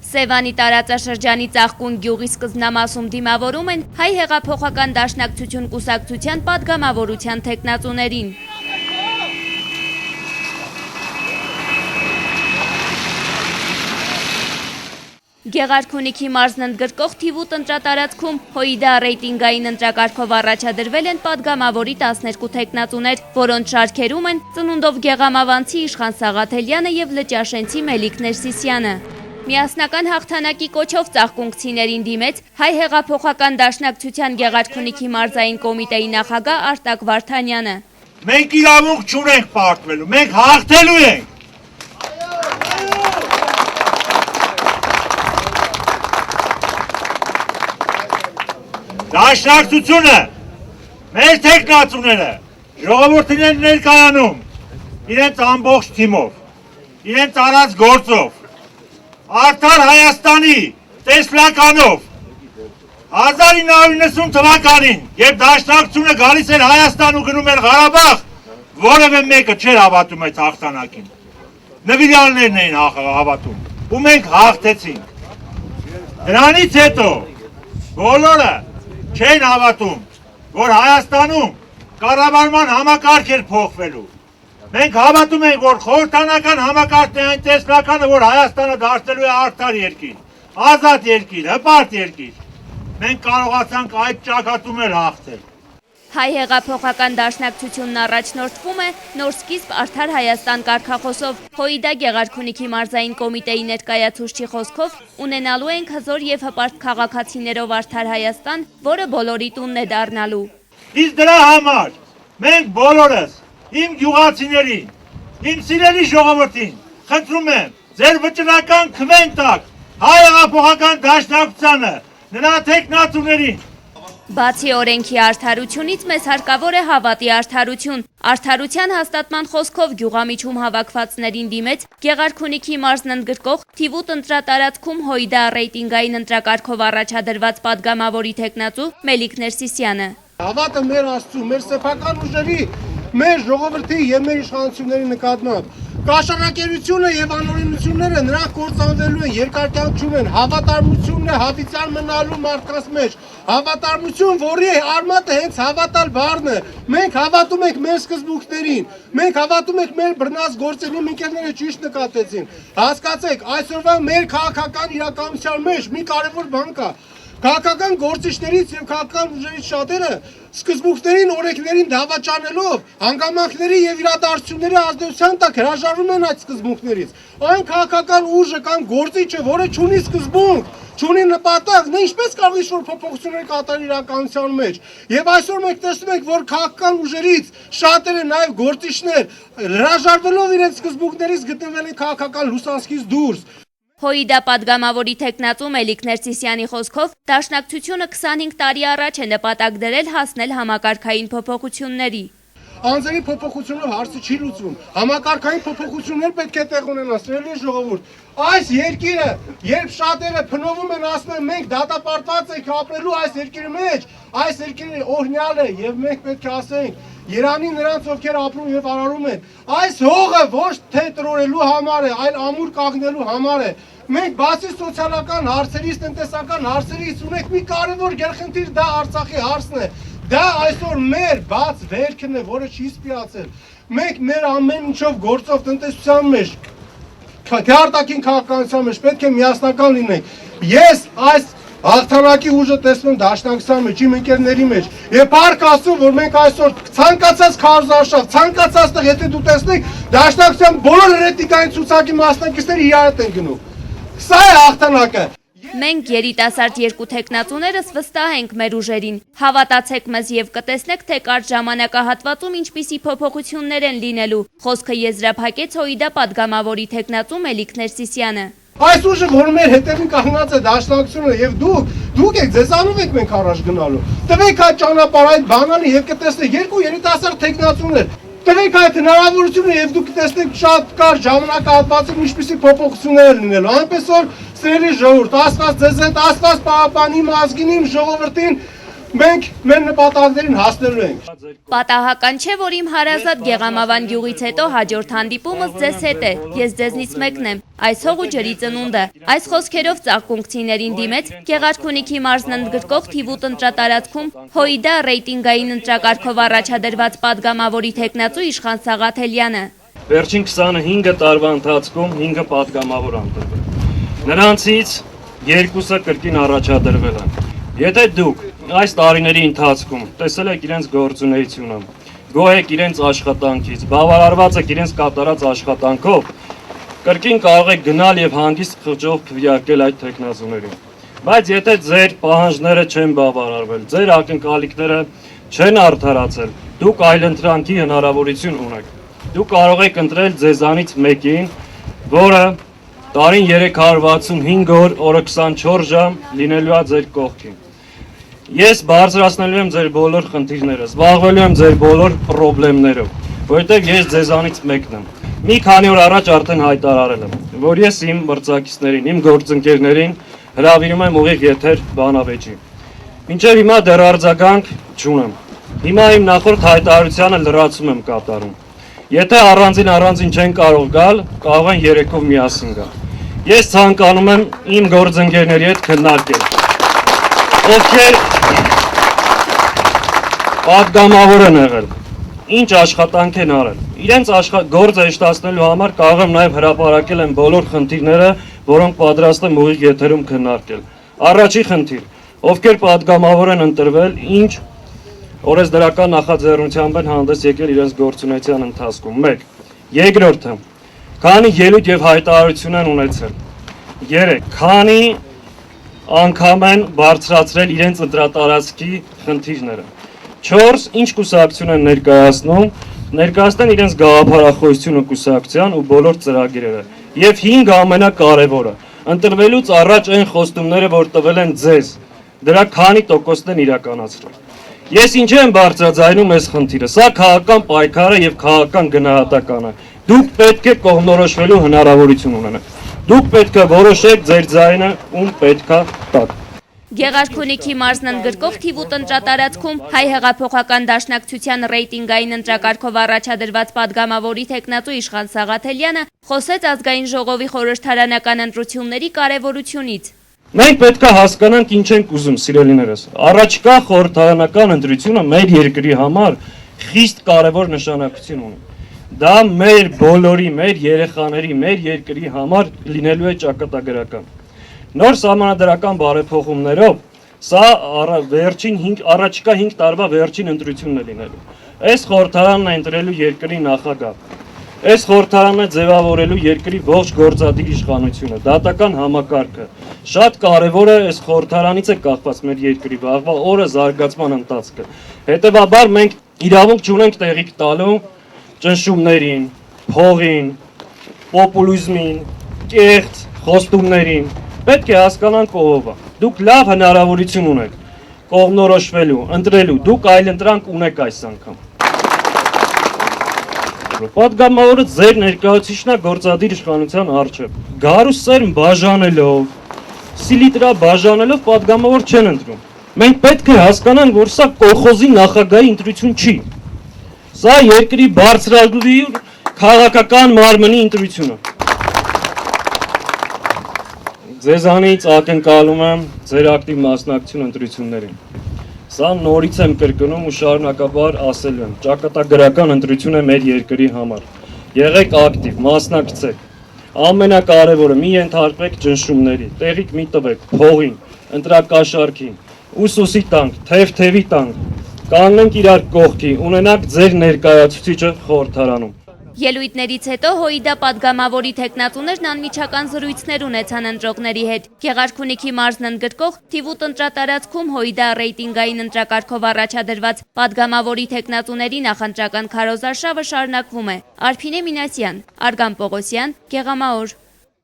Սևանի տարածաշրջանի Ծաղկուն գյուղի սկզբնամասում դիմավորում են հայ հեղափոխական դաշնակցություն կուսակցության պատգամավորության թեկնածուներին։ Գեղարքունիքի մարզն ընդգրկող թիվ 8 ընտրատարածքում ՀՅԴ ռեյտինգային ընտրակարգով առաջադրվել են պատգամավորի 12 թեկնածուներ, որոնց շարքերում են ծնունդով գեղամավանցի Իշխան Սաղաթելյանը և լճաշենցի Մելիք Ներսիսյանը։ Միասնական հաղթանակի կոչով ծաղկունքցիներին դիմեց հայ հեղափոխական դաշնակցության Գեղարքունիքի մարզային կոմիտեի նախագահ Արտակ Վարդանյանը։ Մենք իրավունք չունենք պարտվելու, մենք հաղթելու ենք։ Դաշնակցությունը, մեր թեկնածուները, ժողովրդին են ներկայանում, իրենց ամբողջ թիմով, իրենց արած գործով, արդար Հայաստանի տեսլականով, 1990 թվականին, երբ դաշնակցությունը գալիս էր Հայաստան ու գնում էր Ղարաբաղ, որևէ մեկը չէր հավատում այդ հաղթանակին, նվիրյալներն էին հավատում, ու մենք հաղթեցինք։ Դրանից հետո բոլորը չեն հավատում, որ Հայաստանում կառավարման համակարգ էր փոխվելու։ Մենք հավատում ենք, որ խորհրդանական համակարգն է այն տեսլականը, որ Հայաստանը դարձնելու է արդար երկիր, ազատ երկիր, հպարտ երկիր։ Մենք կարողացանք այդ ճակատում էլ հաղթել։ Հայ հեղափոխական դաշնակցությունն առաջնորդվում է նոր սկիզբ արդար Հայաստան կարգախոսով։ ՀՅԴ Գեղարքունիքի մարզային կոմիտեի ներկայացուցչի խոսքով ունենալու ենք հզոր և հպարտ քաղաքացիներով արդար Հայաստան, որը բոլորի տունն է դառնալու։ Իսկ դրա համար մենք բոլորս, իմ գյուղացիներին, իմ սիրելի ժողովրդին, խնդրում եմ, ձեր վճռական քվեն տաք հայ հեղափոխական դաշնակցությանը, նրա թեկնածուներին։ Բացի օրենքի արդարությունից մեզ հարկավոր է հավատի արդարություն։ Արդարության հաստատման խոսքով գյուղամիջում հավաքվածներին դիմեց Գեղարքունիքի մարզն ընդգրկող թիվ 8 ընտրատարածքում ՀՅԴ ռեյտինգային ընտրակարգով առաջադրված պատգամավորի թեկնածու Մելիք Ներսիսյանը։ Հավատը մեր Աստծու, մեր սեփական ուժերի, մեր ժողովրդի և մեր իշխանությունների նկատմամբ։ Կաշառակերությունը և անօրենությունները նրանք կործանվելու են, երկարքյանք չունեն, հավատարմությունն է հավիտյան մնալու մարդկանց մեջ, հավատարմություն, որի արմատը հենց հավատալ բառն է։ Մենք հավատում ենք մեր սկզբունքներին, մենք հավատում ենք մեր բռնած գործերին, ընկերները ճիշտ նկատեցին։ Հասկացեք, այսօրվա մեր քաղաքական իրականության մեջ մի կարևոր բան կա։ Քաղաքական գործիչներից և քաղաքական ուժերից շատերը սկզբունքներին, օրենքներին դավաճանելով, հանգամանքների և իրադարձությունների ազդեցության տակ հրաժարվում են այդ սկզբունքներից։ Այն քաղաքական ուժը կամ գործիչը, որը չունի սկզբունք, չունի նպատակ, նա ինչպես կարող ինչ-որ փոփոխություններ կատարել իրականության մեջ։ Եվ այսօր մենք տեսնում ենք, որ քաղաքական ուժերից շատերը, նաև գործիչներ, հրաժարվելով իրենց սկզբունքներից գտնվել են քաղաքական լուսանցքից դուրս։ ՀՅԴ պատգամավորի թեկնածու Մելիք Ներսիսյանի խոսքով դաշնակցությունը 25 տարի առաջ է նպատակ դրել հասնել համակարգային փոփոխությունների։ Անձերի փոփոխությունով հարցը չի լուծվում։ Համակարգային փոփոխություններ պետք է տեղ ունենան, սիրելի ժողովուրդ։ Այս երկիրը, երբ շատերը փնովում են, ասում են մենք դատապարտված ենք ապրելու այս երկրի մեջ, այս երկիրը օրհնյալ է եւ մենք պետք է ասենք Երանի նրանց, ովքեր ապրում եւ արարում են։ Այս հողը ոչ թե տրորելու համար է, այլ ամուր կանգնելու համար է։ Մենք բացի սոցիալական հարցերից, տնտեսական հարցերից ունենք մի կարևոր գերխնդիր, դա Արցախի հարցն է։ Դա այսօր մեր բաց վերքն է, որը չի սպիացել։ Մենք մեր ամեն ինչով գործով տնտեսության մեջ, թե արտաքին քաղաքականության մեջ պետք է միասնական լինենք։ Ես այս հաղթանակի ուժը տեսնում եմ դաշնակցության մեջ, իմ ընկերների մեջ։ Եվ փառք Աստծո, որ մենք այսօր ցանկացած քարոզարշավ, ցանկացած տեղ, եթե դու տեսնեք, դաշնակցության բոլոր ռեյտինգային ցուցակի մասնակիցները իրար հետ են գնում։ Սա է հաղթանակը։ Մենք երիտասարդ երկու թեկնածուներս վստահ ենք մեր ուժերին։ Հավատացեք մեզ և կտեսնեք, թե կարճ ժամանակահատվածում ինչպիսի փոփոխություններ են լինելու։ Խոսքը եզրափակեց ՀՅԴ պատգամավորի թեկնածու Մելիք Ներսիսյանը։ Այս ուժը, որ մեր հետևին կանգնած է դաշնակցությունը եւ դուք եք, ձեզանով եք մենք առաջ գնալու։ Տվեք այդ ճանապարհ, այդ բանալի եւ կտեսնեք երկու երիտասարդ թեկնածուներ։ Տվեք այդ հնարավորությունը եւ դուք կտեսնեք շատ կարճ ժամանակահատվածում ինչպիսի փոփոխություններ են լինելու։ Այնպես որ սիրելի ժողովուրդ, Աստված ձեզ հետ, Աստված պահապանի իմ ազգին, իմ ժողովրդին, մենք մեր նպատակներին հասնելու ենք։ Պատահական չէ, որ իմ հարազատ Գեղամավան գյուղից հետո հաջորդ հանդիպումս ձեզ հետ է։ Ես ձեզնից մեկն եմ, այս հող ու ջրի ծնունդը։ Այս խոսքերով ծաղկունքցիներին դիմեց Գեղարքունիքի մարզն ընդգրկող թիվ 8 ընտրատարածքում ՀՅԴ ռեյտինգային ընտրակարգով առաջադրված պատգամավորի թեկնածու Իշխան Սաղաթելյանը։ Վերջին 25 տարվա ընթացքում 5 պատգամավոր ընտրվել։ Նրանցից 2-ը կրկին առաջադրվել են։ Եթե դուք այս տարիների ընթացքում տեսել եք իրենց գործունեությունը, գոհ եք իրենց աշխատանքից, բավարարված եք իրենց կատարած աշխատանքով, կրկին կարող եք գնալ եւ հանգիստ խղճով քվեարկել այդ թեկնածուներին։ Բայց եթե ձեր պահանջները չեն բավարարվել, ձեր ակնկալիքները չեն արդարացել, դուք այլընտրանքի հնարավորություն ունեք։ Դուք կարող եք ընտրել ձեզանից մեկին, որը տարին 365 օր, օրը 24 ժամ լինելու է ձեր կողքին։ Ես բարձրացնելու եմ ձեր բոլոր խնդիրները, զբաղվելու եմ ձեր բոլոր խնդիրներով, որովհետև ես ձեզանից մեկն եմ։ Մի քանի օր առաջ արդեն հայտարարել եմ, որ ես իմ մրցակիցներին, իմ գործընկերներին հրավիրում եմ ուղիղ եթեր բանավեճի։ Մինչև հիմա դեռ արձագանք չունեմ։ Հիմա իմ նախորդ հայտարարությանը լրացում եմ կատարում։ Եթե առանձին չեն կարող գալ, կարող են երեքով միասին գալ։ Ես ցանկանում եմ իմ գործընկերների հետ քննարկել, ովքեր պատգամավոր են եղել, ինչ աշխատանք են արել։ Իրենց գործը հեշտացնելու համար կարող եմ նաև հրապարակել են բոլոր խնդիրները, որոնք պատրաստ եմ ուղիղ եթերում քննարկել։ Առաջի խնդիր, ովքեր պատգամավոր են ընտրվել, ինչ օրենսդրական նախաձեռնությամբ են հանդես եկել իրենց գործունեության ընթացքում։ 1. Երկրորդը, քանի ելույթ եւ հայտարարություն են ունեցել։ 3. Քանի անգամ են բարձրացրել իրենց ընտրատարածքի խնդիրները։ 4. Ինչ կուսակցություն են ներկայացնեն իրենց գաղափարախոսությունը կուսակցության ու բոլոր ծրագրերը։ Եվ 5 ամենակարևորը, ընտրվելուց առաջ այն խոստումները, որ տվել են ձեզ, դրա քանի տոկոսն են իրականացրել։ Ես ինչ եմ բարձրաձայնում այս խնդիրը, սա քաղաքական պայքարը եւ քաղաքական գնահատականը։ Դուք պետք է կողմնորոշվելու հնարավորություն ունենաք։ Դուք պետք է որոշեք ձեր ձայնը ում պետքա տաք։ Գեղարքունիքի մարզն ընդգրկող թիվ 8 ընտրատարածքում Հայ հեղափոխական դաշնակցության ռեյտինգային ընտրակարգով առաջադրված պատգամավորի թեկնածու Իշխան Սաղաթելյանը խոսեց ազգային ժողովի խորհրդարանական ընտրությունների կարևորությունից։ Մենք պետք է հասկանանք ինչ ենք ուզում, սիրելիներս։ Առաջիկա խորհրդարանական ընտրությունը մեր երկրի համար խիստ կարևոր նշանակություն ունի։ Դա մեր բոլորի, մեր երեխաների, մեր երկրի համար լինելու է ճակատագրական։ Նոր սահմանադրական բարեփոխումներով սա առաջիկա 5 տարվա վերջին ընտրությունն է լինելու։ Այս խորհրդարանն է ընտրելու երկրի նախագահ։ Այս խորհրդարանն է ձևավորելու երկրի ողջ գործադիր իշխանությունը, դատական համակարգը։ Շատ կարևոր է այս խորհրդարանից է կախված մեր երկրի վաղվա օրը զարգացման ընթացքը։ Հետևաբար մենք իրավունք չունենք տեղիք տալու ճնշումներին, փողին, պոպուլիզմին, կեղծ խոստումներին։ Պետք է հասկանանք ով է։ Դուք լավ հնարավորություն ունեք կողմնորոշվելու, ընտրելու, դուք այլընտրանք ունեք այս անգամ։ Պատգամավորը ձեր ներկայացուցիչն է գործադիր իշխանության առջև։ Գարու սերմ բաժանելով, սիլիտրա բաժանելով պատգամավոր չեն ընտրում։ Մենք պետք է հասկանանք, որ սա կոլխոզի նախագահի ընտրություն չի։ Սա երկրի բարձրագույն քաղաքական մարմնի ընտրությունը։ Ձեզանից ակնկալում եմ ձեր ակտիվ մասնակցություն ընտրություններին։ Սա նորից եմ կրկնում ու շարունակաբար ասելու եմ, ճակատագրական ընտրություն է մեր երկրի համար։ Եղեք ակտիվ, մասնակցեք։ Ամենակարևորը մի ենթարկվեք ճնշումների, տեղիք մի տվեք փողին, ընտրակաշառքին, ուսուսի տանք, թեթևի տանք, կանգնենք իրար կողքի, ունենանք ձեր ներկայացուցիչը խորհրդարանում։ Ելույթներից հետո ՀՅԴ պատգամավորի թեկնածուներն անմիջական զրույցներ ունեցան ընտրողների հետ։ Գեղարքունիքի մարզն ընդգրկող թիվ 8 ընտրատարածքում ՀՅԴ ռեյտինգային ընտրակարգով առաջադրված պատգամավորի թեկնածուների նախընտրական քարոզարշավը շարունակվում է։ Արփինե Մինասյան, Արգամ Պողոսյան, Գեղամաոր։